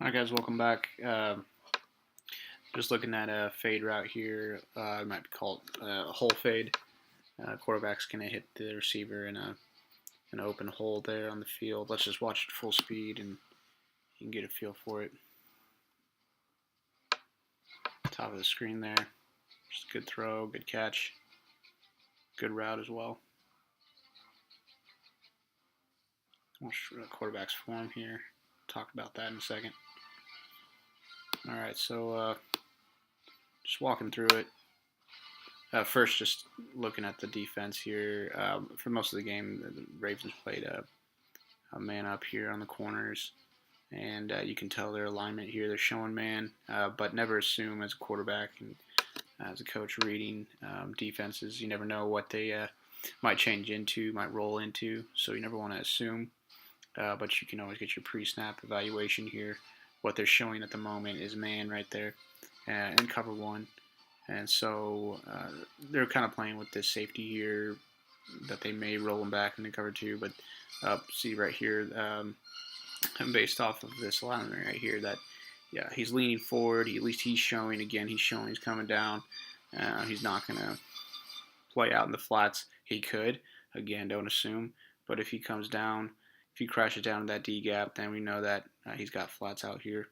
Alright guys, welcome back. Just looking at a fade route here. It might be called a hole fade. Quarterback's going to hit the receiver in an open hole there on the field. Let's just watch it full speed and you can get a feel for it. Top of the screen there. Just a good throw, good catch. Good route as well. Watch quarterback's form here. Talk about that in a second. Alright, so just walking through it. First, just looking at the defense here. For most of the game, the Ravens played a man up here on the corners, and you can tell their alignment here. They're showing man, but never assume as a quarterback and as a coach reading defenses. You never know what they might change into, might roll into, so you never want to assume. But you can always get your pre-snap evaluation here. What they're showing at the moment is man right there in cover one. And so they're kind of playing with this safety here that they may roll him back into cover two. But see right here, based off of this alignment right here, that yeah, he's leaning forward. At least he's showing, again, he's showing he's coming down. He's not going to play out in the flats. He could. Again, don't assume. But if he comes down, if he crashes down that D gap, then we know that he's got flats out here.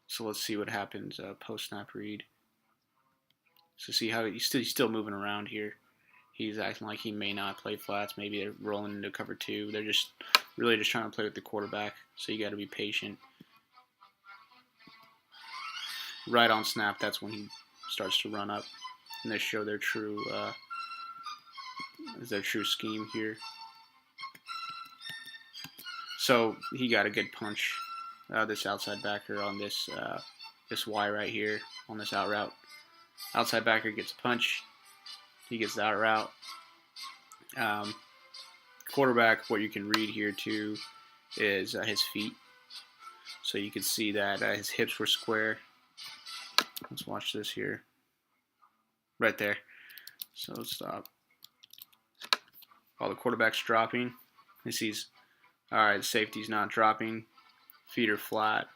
So let's see what happens post snap read. So see how he's still moving around here. He's acting like he may not play flats. Maybe they're rolling into cover two. They're just really just trying to play with the quarterback. So you got to be patient. Right on snap, that's when he starts to run up, and they show their true scheme here. So he got a good punch. This outside backer on this Y right here on this out route. Outside backer gets a punch. He gets the out route. Quarterback, what you can read here too is his feet. So you can see that his hips were square. Let's watch this here. Right there. So let's stop. While the quarterback's dropping, he sees, all right, safety's not dropping. Feet are flat.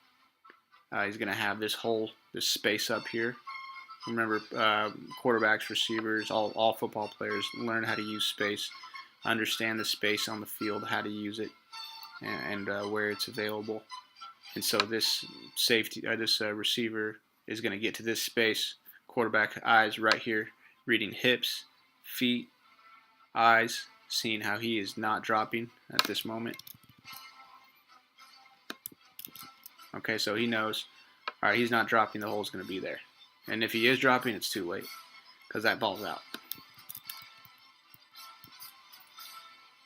He's going to have this hole, this space up here. Remember, quarterbacks, receivers, all football players learn how to use space, understand the space on the field, how to use it, and where it's available. And so this receiver is going to get to this space. Quarterback eyes right here, reading hips, feet, eyes, seeing how he is not dropping at this moment. Okay, so he knows, all right, he's not dropping, the hole's going to be there. And if he is dropping, it's too late because that ball's out.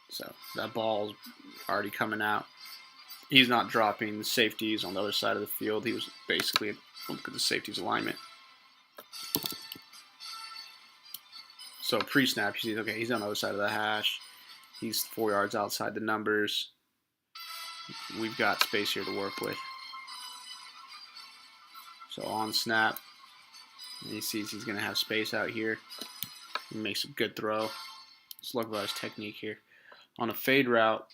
So that ball's already coming out. He's not dropping. The safety's on the other side of the field. He was basically, look at the safety's alignment. So pre-snap, you see, okay, he's on the other side of the hash. He's 4 yards outside the numbers. We've got space here to work with. So on snap, he sees he's going to have space out here. He makes a good throw. Let's look about his technique here. On a fade route,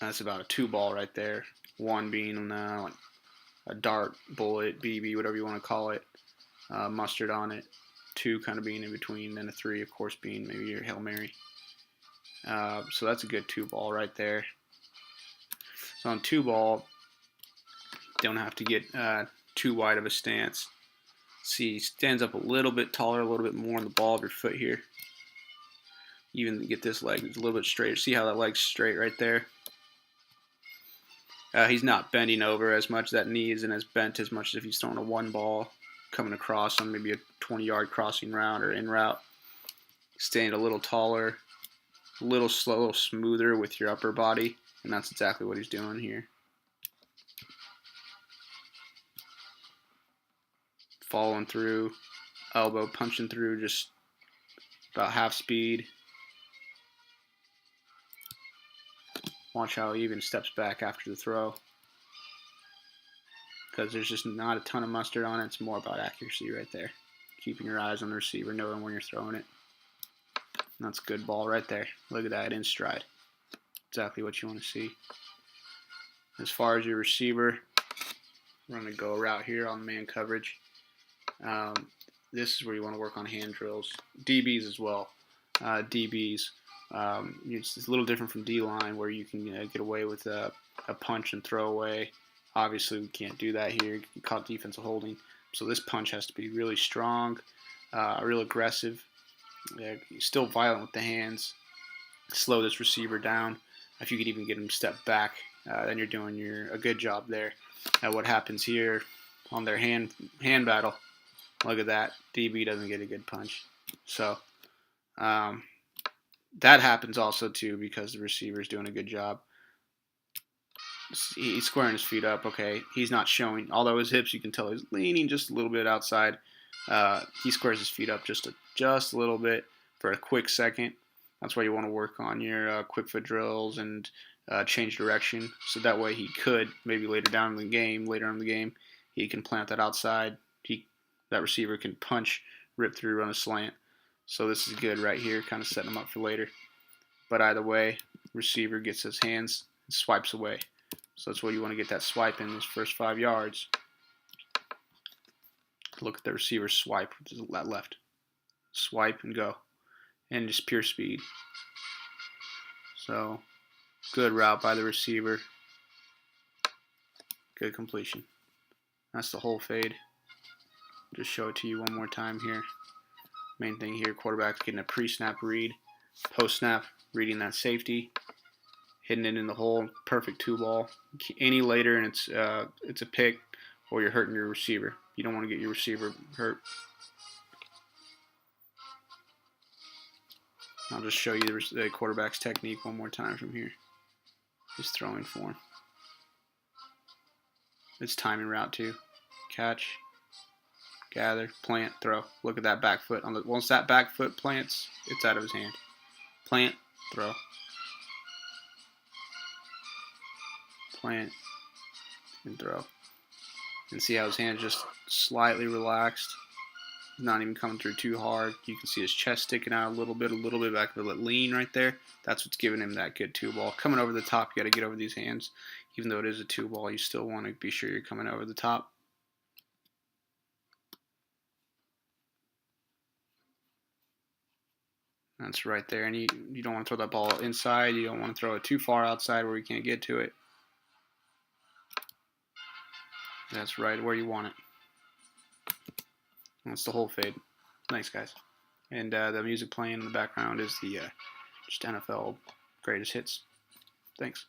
that's about a 2 ball right there. 1 being a dart, bullet, BB, whatever you want to call it. Mustard on it. 2 kind of being in between. Then a 3, of course, being maybe your Hail Mary. So that's a good 2 ball right there. So on 2 ball, don't have to get too wide of a stance. See, he stands up a little bit taller, a little bit more on the ball of your foot here. Even get this leg a little bit straighter. See how that leg's straight right there? He's not bending over as much. That knee isn't as bent as much as if he's throwing a 1 ball coming across on maybe a 20-yard crossing route or in route. Staying a little taller, a little slow, a little smoother with your upper body, and that's exactly what he's doing here. Following through, elbow punching through just about half speed. Watch how he even steps back after the throw. Because there's just not a ton of mustard on it. It's more about accuracy right there. Keeping your eyes on the receiver, knowing when you're throwing it. And that's a good ball right there. Look at that in stride. Exactly what you want to see. As far as your receiver, we're going to go route here on man coverage. This is where you want to work on hand drills. DBs as well. DBs, it's a little different from D-line where you can get away with a punch and throw away. Obviously, we can't do that here. You caught defensive holding. So this punch has to be really strong, real aggressive, still violent with the hands. Slow this receiver down. If you could even get him to step back, then you're doing a good job there. What happens here on their hand battle, look at that. DB doesn't get a good punch. So that happens also too because the receiver's doing a good job. He's squaring his feet up. Okay, he's not showing. Although his hips, you can tell he's leaning just a little bit outside. He squares his feet up just a little bit for a quick second. That's why you want to work on your quick foot drills and change direction. So that way he could maybe later in the game, he can plant that outside. That receiver can punch, rip through, run a slant. So this is good right here, kind of setting him up for later. But either way, receiver gets his hands and swipes away. So that's where you want to get that swipe in those first 5 yards. Look at the receiver swipe with that left. Swipe and go. And just pure speed. So, good route by the receiver. Good completion. That's the whole fade. Just show it to you one more time here. Main thing here, quarterback's getting a pre-snap read. Post-snap, reading that safety. Hitting it in the hole, perfect 2-ball. Any later and it's a pick, or you're hurting your receiver. You don't want to get your receiver hurt. I'll just show you the quarterback's technique one more time from here. His throwing form. It's timing route too. Catch, gather, plant, throw. Look at that back foot. Once that back foot plants, it's out of his hand. Plant, throw. Plant and throw. And see how his hand's just slightly relaxed. Not even coming through too hard. You can see his chest sticking out a little bit back of the lean right there. That's what's giving him that good 2-ball. Coming over the top, you got to get over these hands. Even though it is a 2-ball, you still want to be sure you're coming over the top. That's right there. And you don't want to throw that ball inside. You don't want to throw it too far outside where you can't get to it. That's right where you want it. That's the whole fade. Thanks, guys. And the music playing in the background is the just NFL greatest hits. Thanks.